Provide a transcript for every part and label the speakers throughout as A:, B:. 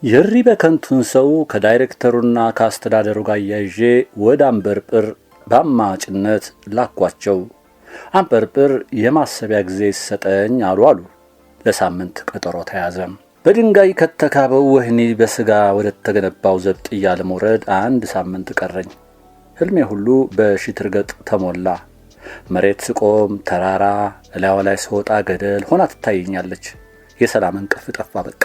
A: የሪ በከንቱን ሰው ከዳይሬክተሩና ከአስተዳደሩ ጋር ያይዤ ወደ አንበርብር በአማጭነት ላኳቸው። አንበርብር የማሰቢያ ጊዜ ይሰጠኝ አሉ። ለሳምንት ቀጠሮ ተያዘ። በድንጋይ ከተካበው ወህኒ በስጋ ወደ ተገነባው ዘብጥያ ለመውረድ 1 ሳምንት ቀረኝ። ህልሜ ሁሉ በሽትርገጥ ተሞላ። መሬት ስቆም ተራራ፣ እላዋ ላይ ስወጣ ገደል ሆና ትታየኛለች። የሰላም እንቅልፍ ጠፋ በቃ።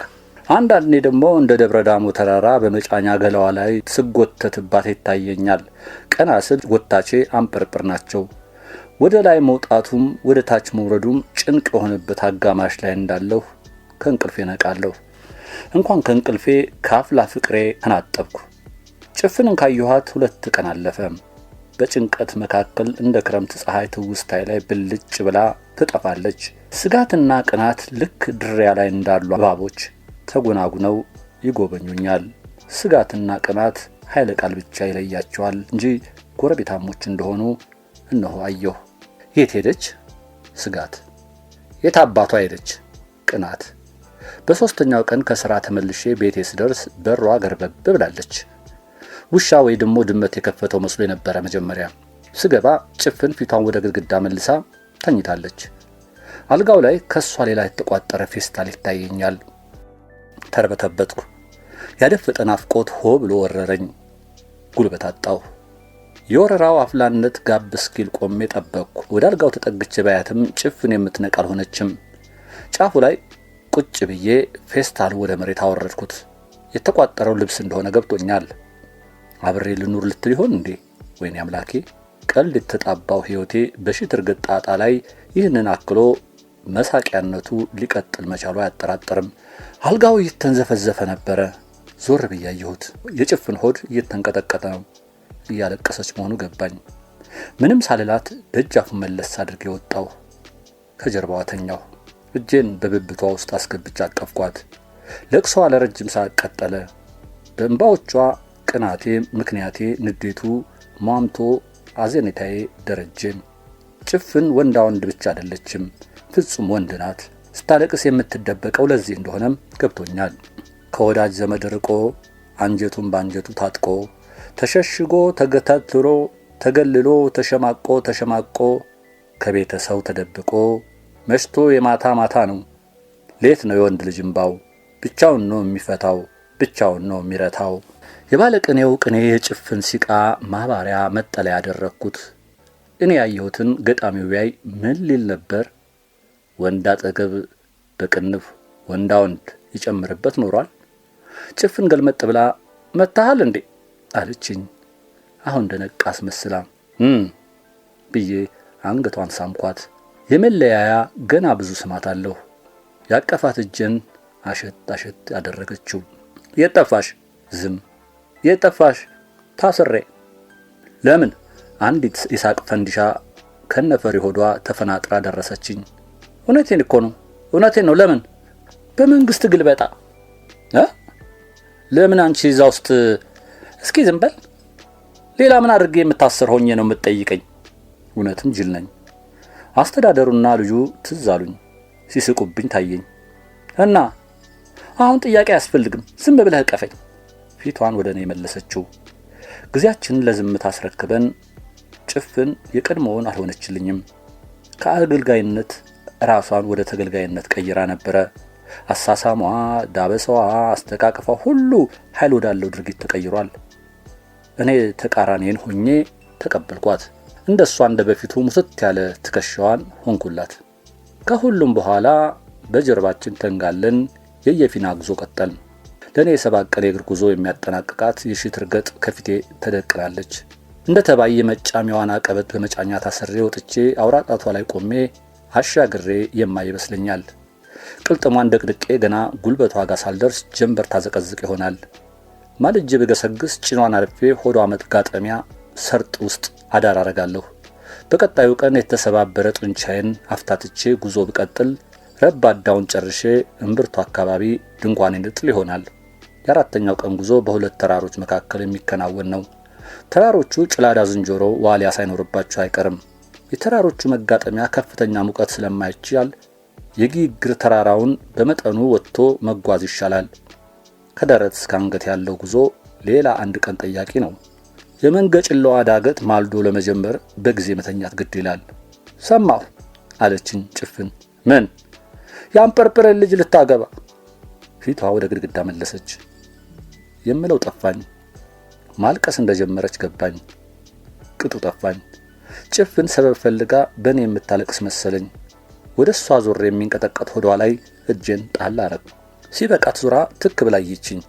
A: አንዳንዴ ደግሞ እንደ ደብረ ዳሞ ተራራ በመጫኛ ገላዋ ላይ ስጎተትባት ይታየኛል። ቀና ስል ጎታቼ አንበርብር ናቸው። ወደ ላይ መውጣቱም ወደ ታች መውረዱም ጭንቅ የሆነበት አጋማሽ ላይ እንዳለሁ ከእንቅልፌ ነቃለሁ። እንኳን ከእንቅልፌ ካፍላ ፍቅሬ ተናጠብኩ። ጭፍንን ካየኋት 2 ቀን አለፈ። በጭንቀት መካከል እንደ ክረምት ፀሐይ ትውስታይ ላይ ብልጭ ብላ ትጠፋለች። ስጋትና ቅናት ልክ ድሪያ ላይ እንዳሉ እባቦች ተጎናጉነው ይጎበኙኛል። ስጋትና ቅናት ኃይለ ቃል ብቻ ይለያቸዋል እንጂ ጎረቤታሞች እንደሆኑ እነሆ አየሁ። የት ሄደች ስጋት? የት አባቷ ሄደች ቅናት? በ3ኛው ቀን ከሥራ ተመልሼ ቤቴ ስደርስ በሯ ገርበብ ብላለች። ውሻ ወይ ደሞ ድመት የከፈተው መስሎ የነበረ መጀመሪያ። ስገባ ጭፍን ፊቷን ወደ ግድግዳ መልሳ ተኝታለች። አልጋው ላይ ከሷ ሌላ የተቋጠረ ፌስታል ይታየኛል። ተርበተበትኩ። ያደፈጠ ናፍቆት ሆ ብሎ ወረረኝ። ጉልበት አጣሁ። የወረራው አፍላነት ጋብ እስኪል ቆሜ ጠበቅኩ። ወደ አልጋው ተጠግቼ ባያትም ጭፍን የምትነቃ አልሆነችም። ጫፉ ላይ ቁጭ ብዬ ፌስታል ወደ መሬት አወረድኩት። የተቋጠረው ልብስ እንደሆነ ገብቶኛል። አብሬ ልኑር ልትል ይሆን እንዴ? ወይኔ አምላኬ! ቀልድ የተጣባው ሕይወቴ በሽትርገጥ ጣጣ ላይ ይህንን አክሎ መሳቂያነቱ ሊቀጥል መቻሉ አያጠራጥርም። አልጋው እየተንዘፈዘፈ ነበረ። ዞር ብዬ አየሁት። የጭፍን ሆድ እየተንቀጠቀጠ ነው። እያለቀሰች መሆኑ ገባኝ። ምንም ሳልላት ደጃፉን መለስ አድርጌ ወጣሁ። ከጀርባዋ ተኛሁ። እጄን በብብቷ ውስጥ አስገብቻ አቀፍኳት። ለቅሶዋ ለረጅም ሰዓት ቀጠለ። በእንባዎቿ ቅናቴ፣ ምክንያቴ፣ ንዴቱ ሟምቶ አዘኔታዬ ደረጀም። ጭፍን ወንዳ ወንድ ብቻ አይደለችም፣ ፍጹም ወንድ ናት። ስታለቅስ የምትደበቀው ለዚህ እንደሆነም ገብቶኛል። ከወዳጅ ዘመድ ርቆ አንጀቱን ባንጀቱ ታጥቆ ተሸሽጎ ተገታትሮ ተገልሎ ተሸማቆ ከቤተሰው ተደብቆ መሽቶ የማታ ማታ ነው። ሌት ነው የወንድ ልጅ እምባው። ብቻውን ነው የሚፈታው፣ ብቻውን ነው የሚረታው። የባለቅኔው ቅኔ የጭፍን ሲቃ ማባሪያ መጠለያ ያደረኩት። እኔ ያየሁትን ገጣሚው ቢያይ ምን ሊል ነበር? ወንድ አጠገብ በቅንፍ ወንዳ ወንድ ይጨምርበት ኖሯል። ጭፍን ገልመጥ ብላ መታሃል እንዴ አለችኝ። አሁን እንደነቃ አስመስላ ብዬ አንገቷን ሳምኳት። የመለያያ ገና ብዙ ስማት አለሁ። ያቀፋት እጄን አሸት ያደረገችው። የጠፋሽ? ዝም። የጠፋሽ? ታስሬ። ለምን? አንዲት ኢሳቅ ፈንዲሻ ከነፈሪ ሆዷ ተፈናጥራ ደረሰችኝ። እውነቴን እኮ ነው፣ እውነቴን ነው። ለምን? በመንግስት ግልበጣ። ለምን አንቺ እዛ ውስጥ? እስኪ ዝም በል። ሌላ ምን አድርጌ የምታሰር ሆኜ ነው የምትጠይቀኝ? እውነትም ጅል ነኝ። አስተዳደሩና ልጁ ትዝ አሉኝ። ሲስቁብኝ ታየኝ። እና አሁን ጥያቄ አያስፈልግም፣ ዝም ብለህ ቀፈኝ። ፊቷን ወደ እኔ መለሰችው። ጊዜያችንን ለዝምታ አስረክበን ጭፍን የቀድሞውን አልሆነችልኝም። ከአገልጋይነት ራሷን ወደ ተገልጋይነት ቀይራ ነበረ። አሳሳሟ፣ ዳበሳዋ፣ አስተቃቀፏ ሁሉ ኃይል ወዳለው ድርጊት ተቀይሯል። እኔ ተቃራኒን ሆኜ ተቀበልኳት። እንደሷ እንደ በፊቱ ሙስት ያለ ትከሻዋን ሆንኩላት። ከሁሉም በኋላ በጀርባችን ተንጋለን የየፊና ጉዞ ቀጠልን። ለኔ የ7 ቀን የእግር ጉዞ የሚያጠናቅቃት የሽትርገጥ ከፊቴ ተደቅላለች። እንደ ተባይ መጫሚያዋን አቀበት በመጫኛ ታሰሬ ወጥቼ አውራጣቷ ላይ ቆሜ አሻግሬ የማይበስለኛል። ቅልጥሟን ደቅድቄ ገና ጉልበቷ ጋር ሳልደርስ ጀንበር ታዘቀዝቅ ይሆናል። ማልጄ በገሰግስ ጭኗን አልፌ ሆዷ መጥጋጠሚያ ሰርጥ ውስጥ አዳር አረጋለሁ። በቀጣዩ ቀን የተሰባበረ ጡንቻዬን አፍታትቼ ጉዞ ብቀጥል ረባዳውን ጨርሼ እምብርቱ አካባቢ ድንኳኔን ልጥል ይሆናል። የ4ኛው ቀን ጉዞ በሁለት ተራሮች መካከል የሚከናወን ነው። ተራሮቹ ጭላዳ ዝንጀሮ ዋሊያ ሳይኖርባቸው አይቀርም። የተራሮቹ መጋጠሚያ ከፍተኛ ሙቀት ስለማይቻል የጊግር ተራራውን በመጠኑ ወጥቶ መጓዝ ይሻላል። ከደረት እስከ አንገት ያለው ጉዞ ሌላ አንድ ቀን ጠያቂ ነው። የመንገጭላዋ ዳገት ማልዶ ለመጀመር በጊዜ መተኛት ግድ ይላል። ሰማሁ አለችኝ ጭፍን። ምን? ያንጰርጰርን ልጅ ልታገባ። ፊቷ ወደ ግድግዳ መለሰች። የምለው ጠፋኝ። ማልቀስ እንደጀመረች ገባኝ። ቅጡ ጠፋኝ። ጭፍን ሰበብ ፈልጋ በእኔ የምታለቅስ መሰለኝ። ወደ እሷ ዞር የሚንቀጠቀጥ ሆዷ ላይ እጄን ጣል አረግ። ሲበቃት ዙራ ትክ ብላ ይችኝ።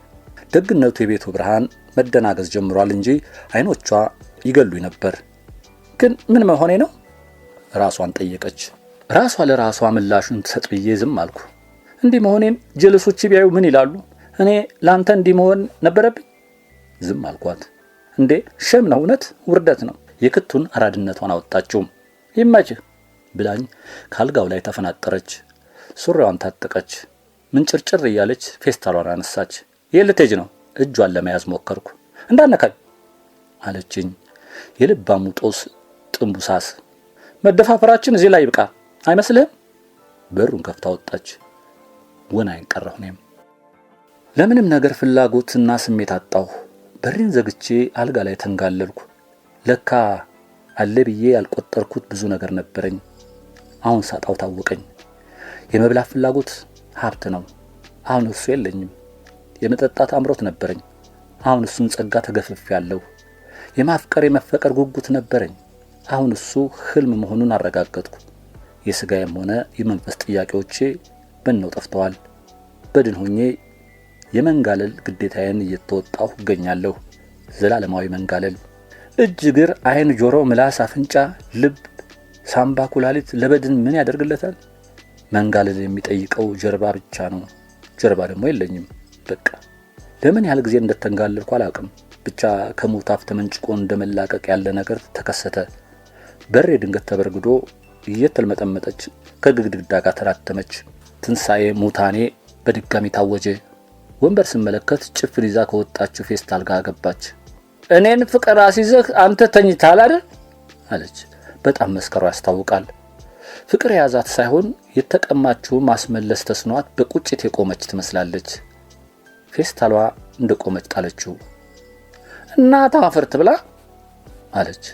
A: ደግነቱ የቤቱ ብርሃን መደናገዝ ጀምሯል እንጂ አይኖቿ ይገሉኝ ነበር። ግን ምን መሆኔ ነው? ራሷን ጠየቀች። ራሷ ለራሷ ምላሹን ትሰጥ ብዬ ዝም አልኩ። እንዲህ መሆኔን ጀለሶች ቢያዩ ምን ይላሉ? እኔ ላንተ እንዲህ መሆን ነበረብኝ? ዝም አልኳት። እንዴ ሸም ነው፣ እውነት ውርደት ነው። የክቱን አራድነቷን አወጣችው። ይመችህ ብላኝ ካልጋው ላይ ተፈናጠረች። ሱሪዋን ታጠቀች። ምንጭርጭር እያለች ፌስታሏን አነሳች። የልትሄጂ ነው? እጇን ለመያዝ ሞከርኩ። እንዳነካኝ አለችኝ። የልባሙ ጦስ ጥንቡሳስ። መደፋፈራችን እዚህ ላይ ይብቃ አይመስልህም? በሩን ከፍታ ወጣች። ወናይን ቀረሁ። እኔም ለምንም ነገር ፍላጎትና ስሜት አጣሁ። በሬን ዘግቼ አልጋ ላይ ተንጋለልኩ። ለካ አለ ብዬ ያልቆጠርኩት ብዙ ነገር ነበረኝ። አሁን ሳጣው ታወቀኝ። የመብላት ፍላጎት ሀብት ነው። አሁን እሱ የለኝም። የመጠጣት አምሮት ነበረኝ። አሁን እሱን ጸጋ ተገፍፌያለሁ። የማፍቀር የመፈቀር ጉጉት ነበረኝ። አሁን እሱ ህልም መሆኑን አረጋገጥኩ። የስጋዬም ሆነ የመንፈስ ጥያቄዎቼ በእነው ጠፍተዋል። በድን ሆኜ የመንጋለል ግዴታዬን እየተወጣሁ እገኛለሁ። ዘላለማዊ መንጋለል። እጅ፣ እግር፣ አይን፣ ጆሮ፣ ምላስ፣ አፍንጫ፣ ልብ፣ ሳምባ፣ ኩላሊት ለበድን ምን ያደርግለታል? መንጋለል የሚጠይቀው ጀርባ ብቻ ነው። ጀርባ ደግሞ የለኝም። በቃ ለምን ያህል ጊዜ እንደተንጋለልኩ አላውቅም። ብቻ ከሞት አፍ ተመንጭቆ እንደመላቀቅ ያለ ነገር ተከሰተ። በሬ ድንገት ተበርግዶ እየተልመጠመጠች ከግድግዳ ጋር ተራተመች። ትንሣኤ ሙታኔ በድጋሚ ታወጀ። ወንበር ስመለከት ጭፍን ይዛ ከወጣችው ፌስታል ጋር ገባች። እኔን ፍቅር አስይዘህ አንተ ተኝተሃል አይደል አለች። በጣም መስከሯ ያስታውቃል። ፍቅር የያዛት ሳይሆን የተቀማችው ማስመለስ ተስኗት በቁጭት የቆመች ትመስላለች። ፌስታሏ እንደቆመች ጣለችው። እናት አፈርት ብላ አለች።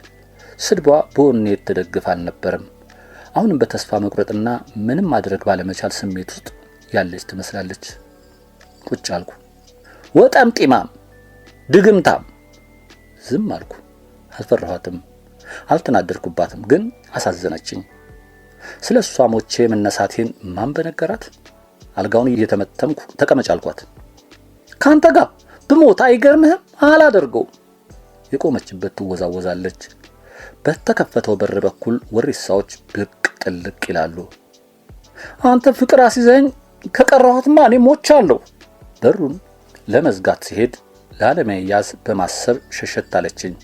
A: ስድቧ በወኔ የተደገፈ አልነበረም። አሁንም በተስፋ መቁረጥና ምንም ማድረግ ባለመቻል ስሜት ውስጥ ያለች ትመስላለች። ቁጭ አልኩ። ወጣም ጢማም ድግምታም። ዝም አልኩ። አልፈራኋትም፣ አልተናደድኩባትም፣ ግን አሳዘነችኝ። ስለ እሷ ሞቼ መነሳቴን ማን በነገራት? አልጋውን እየተመተምኩ ተቀመጭ አልኳት። ካንተ ጋር ብሞት አይገርምህም? አላደርገውም። የቆመችበት ትወዛወዛለች። በተከፈተው በር በኩል ወሪሳዎች ብቅ ጥልቅ ይላሉ። አንተ ፍቅር አስይዘኝ ከቀረኋትማ እኔ ሞቻለሁ። በሩን ለመዝጋት ሲሄድ ላለመያዝ በማሰብ ሸሸት አለችኝ።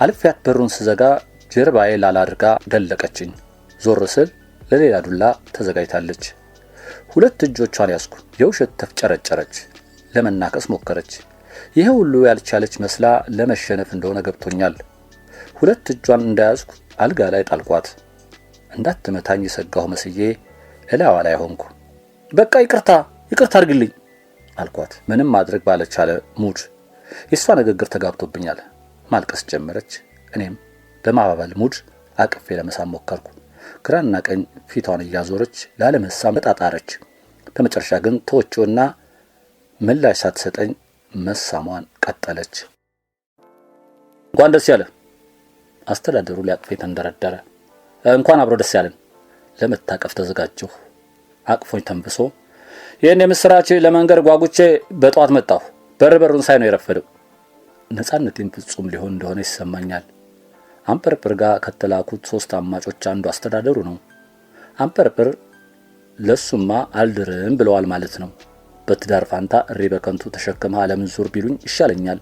A: አልፊያት በሩን ስዘጋ ጀርባዬ ላላድርጋ ደለቀችኝ። ዞር ስል ለሌላ ዱላ ተዘጋጅታለች። ሁለት እጆቿን ያዝኩ። የውሸት ተፍጨረጨረች። ለመናከስ ሞከረች። ይሄ ሁሉ ያልቻለች መስላ ለመሸነፍ እንደሆነ ገብቶኛል። ሁለት እጇን እንዳያዝኩ አልጋ ላይ ጣልኳት። እንዳትመታኝ የሰጋሁ መስዬ እላዋ ላይ ሆንኩ። በቃ ይቅርታ አድርግልኝ አልኳት። ምንም ማድረግ ባለቻለ ሙድ። የሷ ንግግር ተጋብቶብኛል። ማልቀስ ጀመረች። እኔም በማባበል ሙድ አቅፌ ለመሳም ሞከርኩ። ግራና ቀኝ ፊቷን እያዞረች ላለመሳም ተጣጣረች። በመጨረሻ ግን ተወችውና ምላሽ ሳትሰጠኝ መሳሟን ቀጠለች። እንኳን ደስ ያለ አስተዳደሩ ሊያቅፌ ተንደረደረ። እንኳን አብሮ ደስ ያለን። ለመታቀፍ ተዘጋጀሁ። አቅፎኝ ተንብሶ ይህን የምስራች ለመንገር ጓጉቼ በጧት መጣሁ። በሩን ሳይ ነው የረፈደው። ነፃነቴን ፍጹም ሊሆን እንደሆነ ይሰማኛል። አንጰርጰር ጋር ከተላኩት 3 አማጮች አንዱ አስተዳደሩ ነው። አንጰርጰር ለሱማ አልድርም ብለዋል ማለት ነው። በትዳር ፋንታ እሪ በከንቱ ተሸክመህ ዓለምን ዙር ቢሉኝ ይሻለኛል።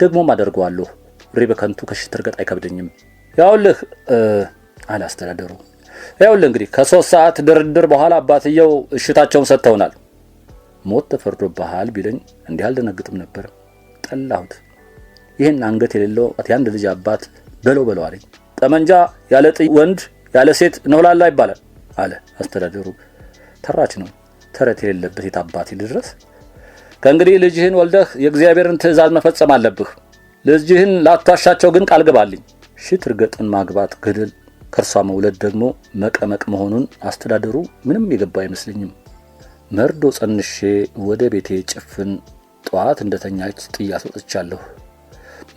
A: ደግሞም አደርገዋለሁ። እሪ በከንቱ ከሽትርገጥ አይከብደኝም። ያውልህ አለ አስተዳደሩ። ያውልህ እንግዲህ ከ3 ሰዓት ድርድር በኋላ አባትየው እሽታቸውን ሰጥተውናል። ሞት ተፈርዶብሃል ቢለኝ እንዲህ አልደነግጥም ነበር። ጠላሁት። ይህን አንገት የሌለው የአንድ ልጅ አባት በለው አለኝ። ጠመንጃ ያለ ጥይ ወንድ ያለ ሴት ነውላላ ይባላል አለ አስተዳደሩ። ተራች ነው። ተረት የሌለበት የታባቲ ድረስ ከእንግዲህ ልጅህን ወልደህ የእግዚአብሔርን ትእዛዝ መፈጸም አለብህ። ልጅህን ላቷሻቸው ግን ቃል ገባልኝ። ሽት እርገጥን ማግባት ገደል ከርሷ መውለድ ደግሞ መቀመቅ መሆኑን አስተዳደሩ ምንም የገባ አይመስልኝም። መርዶ ጸንሼ ወደ ቤቴ ጭፍን ጠዋት እንደተኛች ጥያት ወጥቻለሁ።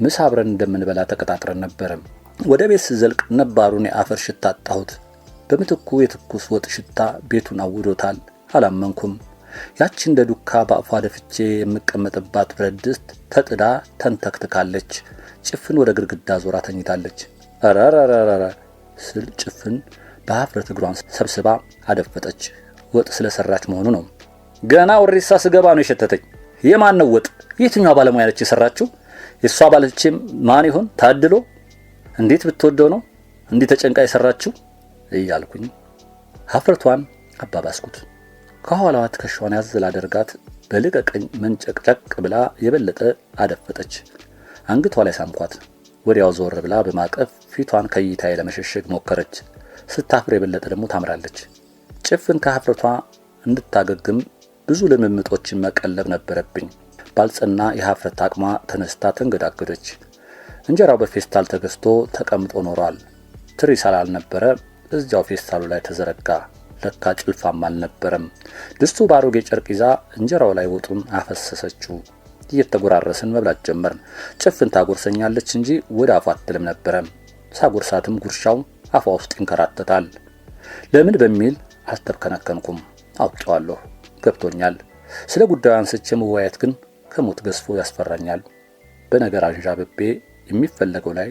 A: ምሳ አብረን እንደምንበላ ተቀጣጥረን ነበር። ወደ ቤት ስዘልቅ ነባሩን የአፈር ሽታ አጣሁት። በምትኩ የትኩስ ወጥ ሽታ ቤቱን አውዶታል። አላመንኩም። ያቺ እንደ ዱካ በአፏ ደፍቼ የምቀመጥባት ብረት ድስት ተጥዳ ተንተክትካለች። ጭፍን ወደ ግድግዳ ዞራ ተኝታለች። አራራራራ ስል ጭፍን በአፍረት እግሯን ሰብስባ አደፈጠች። ወጥ ስለሰራች መሆኑ ነው። ገና ወሪሳ ስገባ ነው የሸተተኝ። የማን ነው ወጥ? የትኛው ባለሙያ ነች የሰራችው? የሷ ባለችም ማን ይሆን? ታድሎ እንዴት ብትወደው ነው እንዴ ተጨንቃ የሰራችው እያልኩኝ ሀፍረቷን አባባስኩት። ከኋላዋ ትከሻዋን ያዝላ አደርጋት በልቀቀኝ መንጨቅጨቅ ብላ የበለጠ አደፈጠች። አንገቷ ላይ ሳምኳት። ወዲያው ዞር ብላ በማቀፍ ፊቷን ከይታዬ ለመሸሸግ ሞከረች። ስታፍር የበለጠ ደግሞ ታምራለች። ጭፍን ከሀፍረቷ እንድታገግም ብዙ ልምምጦችን መቀለብ ነበረብኝ። ባልጸና የሀፍረት አቅሟ ተነስታ ተንገዳገደች። እንጀራው በፌስታል ተገዝቶ ተቀምጦ ኖሯል። ትሪ ስላልነበረ እዚያው ፌስታሉ ላይ ተዘረጋ። ለካ ጭልፋም አልነበረም። ድስቱ ባሮጌ ጨርቅ ይዛ እንጀራው ላይ ወጡን አፈሰሰችው። እየተጎራረስን መብላት ጀመርን። ጭፍን ታጎርሰኛለች እንጂ ወደ አፏ አትልም ነበረ። ሳጎርሳትም ጉርሻው አፏ ውስጥ ይንከራተታል። ለምን በሚል አልተከነከንኩም። አውቄዋለሁ፣ ገብቶኛል። ስለ ጉዳዩ አንስቼ መወያየት ግን ከሞት ገዝፎ ያስፈራኛል። በነገር አንዣብቤ የሚፈለገው ላይ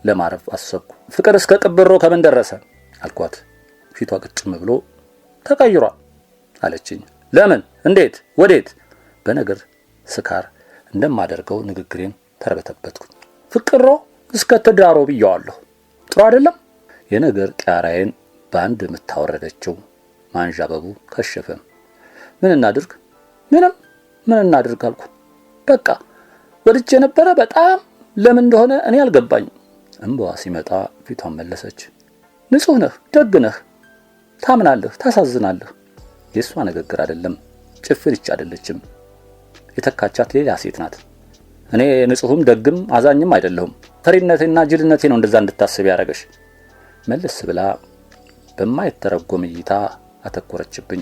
A: ለማረፍ አሰብኩ። ፍቅር እስከ ቅብሮ ከምን ደረሰ አልኳት። ፊቷ ቅጭም ብሎ ተቀይሯል አለችኝ። ለምን? እንዴት? ወዴት? በነገር ስካር እንደማደርገው ንግግሬን ተረበተበትኩኝ። ፍቅሮ እስከ ትዳሮ ብየዋለሁ። ጥሩ አይደለም? የነገር ቂያራዬን በአንድ የምታወረደችው ማንዣበቡ ከሸፈ። ምን እናድርግ? ምንም ምን እናድርግ አልኩ። በቃ ወድጄ ነበረ በጣም ለምን እንደሆነ እኔ አልገባኝም። እንባዋ ሲመጣ ፊቷን መለሰች። ንጹህ ነህ፣ ደግ ነህ፣ ታምናለህ፣ ታሳዝናለህ። የሷ ንግግር አይደለም። ጭፍን ይች አይደለችም። የተካቻት ሌላ ሴት ናት። እኔ ንጹህም ደግም አዛኝም አይደለሁም። ፈሪነቴና ጅልነቴ ነው እንደዛ እንድታስብ ያደረገሽ። መለስ ብላ በማይተረጎም እይታ አተኮረችብኝ።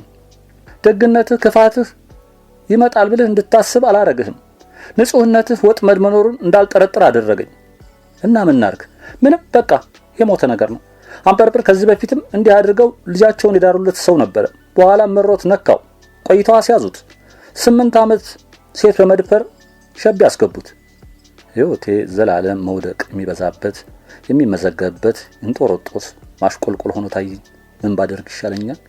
A: ደግነትህ ክፋትህ ይመጣል ብለህ እንድታስብ አላረግህም። ንጹህነትህ ወጥመድ መኖሩን እንዳልጠረጥር አደረገኝ። እና ምን እናድርግ? ምንም በቃ የሞተ ነገር ነው። አንበርብር ከዚህ በፊትም እንዲህ አድርገው ልጃቸውን የዳሩለት ሰው ነበረ። በኋላ መሮት ነካው። ቆይተው አስያዙት። 8 ዓመት ሴት በመድፈር ሸብ ያስገቡት። ሕይወቴ ዘላለም መውደቅ የሚበዛበት የሚመዘገብበት እንጦሮጦስ ማሽቆልቆል ሆኖ ታየኝ። ምን ባደርግ ይሻለኛል?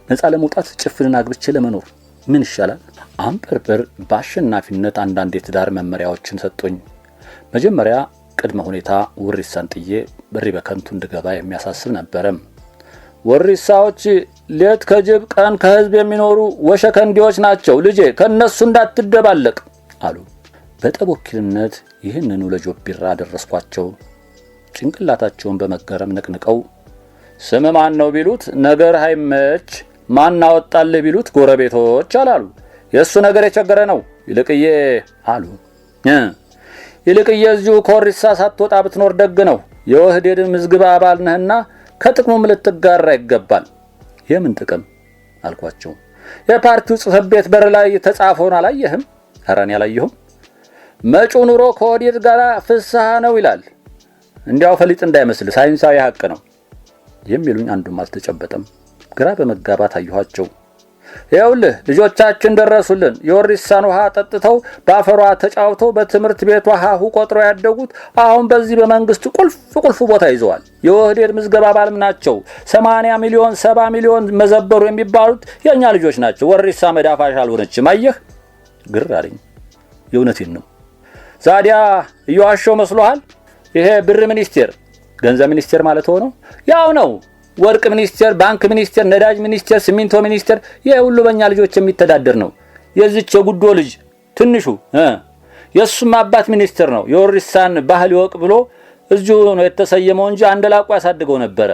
A: ነፃ ለመውጣት ጭፍንን አግብቼ ለመኖር ምን ይሻላል? አንበርብር በአሸናፊነት አንዳንድ የትዳር መመሪያዎችን ሰጡኝ። መጀመሪያ ቅድመ ሁኔታ ወሪሳን ጥዬ በሪ በከንቱ እንድገባ የሚያሳስብ ነበረ። ወሪሳዎች ሌት ከጅብ ቀን ከህዝብ የሚኖሩ ወሸከንዲዎች ናቸው። ልጄ ከነሱ እንዳትደባለቅ አሉ። በጠብ ወኪልነት ይህንኑ ለጆቢራ አደረስኳቸው። ጭንቅላታቸውን በመገረም ነቅንቀው ስም ማን ነው ቢሉት ነገር ሃይመች፣ ማን አወጣልህ ቢሉት ጎረቤቶች አላሉ። የሱ ነገር የቸገረ ነው ይልቅዬ አሉ። ይልቅዬ እዚሁ ኮሪሳ ሳትወጣ ብትኖር ደግ ነው። የወህዴድ ምዝግባ አባል ነህና ከጥቅሙም ልትጋራ ይገባል። የምን ጥቅም አልኳቸው። የፓርቲው ጽሕፈት ቤት በር ላይ ተጻፈውን አላየህም? ኧረ እኔ አላየሁም። መጪው ኑሮ ከወህዴድ ጋር ፍስሐ ነው ይላል። እንዲያው ፈሊጥ እንዳይመስል ሳይንሳዊ ሀቅ ነው የሚሉኝ አንዱም አልተጨበጠም። ግራ በመጋባት አየኋቸው። ይኸውልህ ልጆቻችን ደረሱልን። የወሪሳን ውሃ ጠጥተው ባፈሯ ተጫውተው በትምህርት ቤቷ ሀሁ ቆጥረው ያደጉት አሁን በዚህ በመንግስት ቁልፍ ቦታ ይዘዋል። የወህዴድ ምዝገባ አባልም ናቸው። 80 ሚሊዮን 70 ሚሊዮን መዘበሩ የሚባሉት የኛ ልጆች ናቸው። ወሪሳ መዳፋሽ አልሆነችም። አየህ፣ ግር አለኝ። የእውነቴን ነው። ዛዲያ እየዋሸው መስሎሃል? ይሄ ብር ሚኒስቴር ገንዘብ ሚኒስቴር ማለት ሆኖ ያው ነው። ወርቅ ሚኒስቴር፣ ባንክ ሚኒስቴር፣ ነዳጅ ሚኒስቴር፣ ሲሚንቶ ሚኒስቴር ይሄ ሁሉ በእኛ ልጆች የሚተዳደር ነው። የዚች የጉዶ ልጅ ትንሹ የሱም አባት ሚኒስቴር ነው። የወሪሳን ባህል ይወቅ ብሎ እዚሁ ነው የተሰየመው እንጂ አንደላቁ ያሳድገው ነበረ።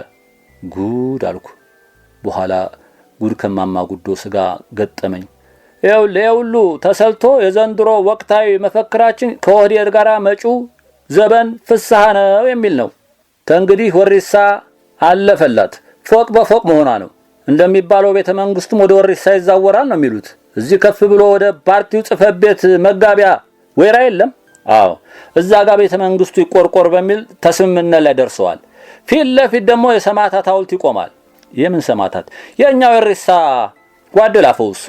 A: ጉድ አልኩ። በኋላ ጉድ ከማማ ጉዶ ስጋ ገጠመኝ። ሁሉ ተሰልቶ የዘንድሮ ወቅታዊ መፈክራችን ከኦህዴድ ጋር መጪው ዘበን ፍስሐ ነው የሚል ነው። ከእንግዲህ ወሪሳ አለፈላት፣ ፎቅ በፎቅ መሆኗ ነው። እንደሚባለው ቤተ መንግስቱም ወደ ወሪሳ ይዛወራል ነው የሚሉት። እዚህ ከፍ ብሎ ወደ ፓርቲው ጽሕፈት ቤት መጋቢያ ወይራ የለም? አዎ፣ እዛ ጋር ቤተ መንግስቱ ይቆርቆር በሚል ተስምምነት ላይ ደርሰዋል። ፊት ለፊት ደግሞ የሰማዕታት ሐውልት ይቆማል። የምን ሰማዕታት? የኛው ወሪሳ ጓደላፈውስ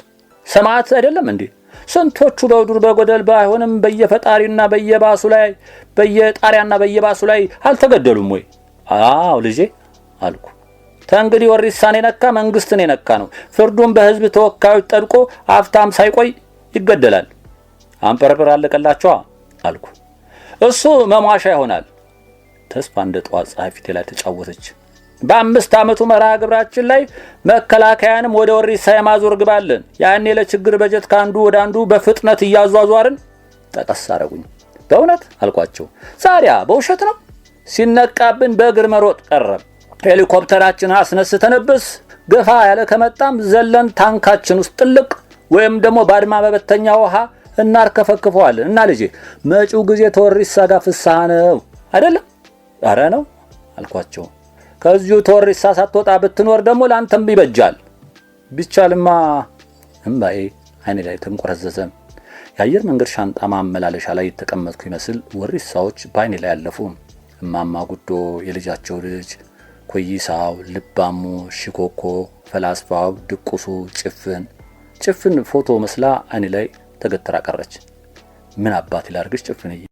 A: ሰማዕት አይደለም እንዴ? ስንቶቹ በዱር በጎደል ባይሆንም በየፈጣሪና በየባሱ ላይ በየጣሪያና በየባሱ ላይ አልተገደሉም ወይ? አዎ ልጄ አልኩ። ተንግዲህ ወሪሳን የነካ መንግስትን የነካ ነው። ፍርዱን በህዝብ ተወካዮች ጠድቆ አፍታም ሳይቆይ ይገደላል። አንበርብር አለቀላቸዋ አልኩ። እሱ መሟሻ ይሆናል። ተስፋ እንደ ጠዋት ፀሐይ ፊቴ ላይ ተጫወተች። በ5 ዓመቱ መርሃ ግብራችን ላይ መከላከያንም ወደ ወሪሳ የማዞር ግባለን። ያኔ ለችግር በጀት ካንዱ ወደ አንዱ በፍጥነት እያዟዟርን ጠቀስ አረጉኝ። በእውነት አልኳቸው። ዛሬያ በውሸት ነው? ሲነቃብን በእግር መሮጥ ቀረም። ሄሊኮፕተራችን አስነስተንብስ ገፋ ያለ ከመጣም ዘለን ታንካችን ውስጥ ጥልቅ ወይም ደግሞ ባድማ በበተኛ ውሃ እናርከፈክፈዋለን። እና ልጄ መጪው ጊዜ ተወሪሳ ጋር ፍስሐ ነው አይደለም? አረ ነው አልኳቸው። ከዚሁ ተወሪሳ ሳትወጣ ብትኖር ደግሞ ላንተም ይበጃል። ቢቻልማ እምባዬ አይኔ ላይ ተንቆረዘዘ። የአየር መንገድ ሻንጣ ማመላለሻ ላይ የተቀመጥኩ ይመስል ወሪሳዎች በአይኔ ላይ ያለፉ። እማማ ጉዶ፣ የልጃቸው ልጅ፣ ኮይሳው፣ ልባሙ፣ ሽኮኮ፣ ፈላስፋው፣ ድቁሱ፣ ጭፍን ፎቶ መስላ አይኔ ላይ ተገትራ ቀረች። ምን አባት ይላርግሽ ጭፍንዬ።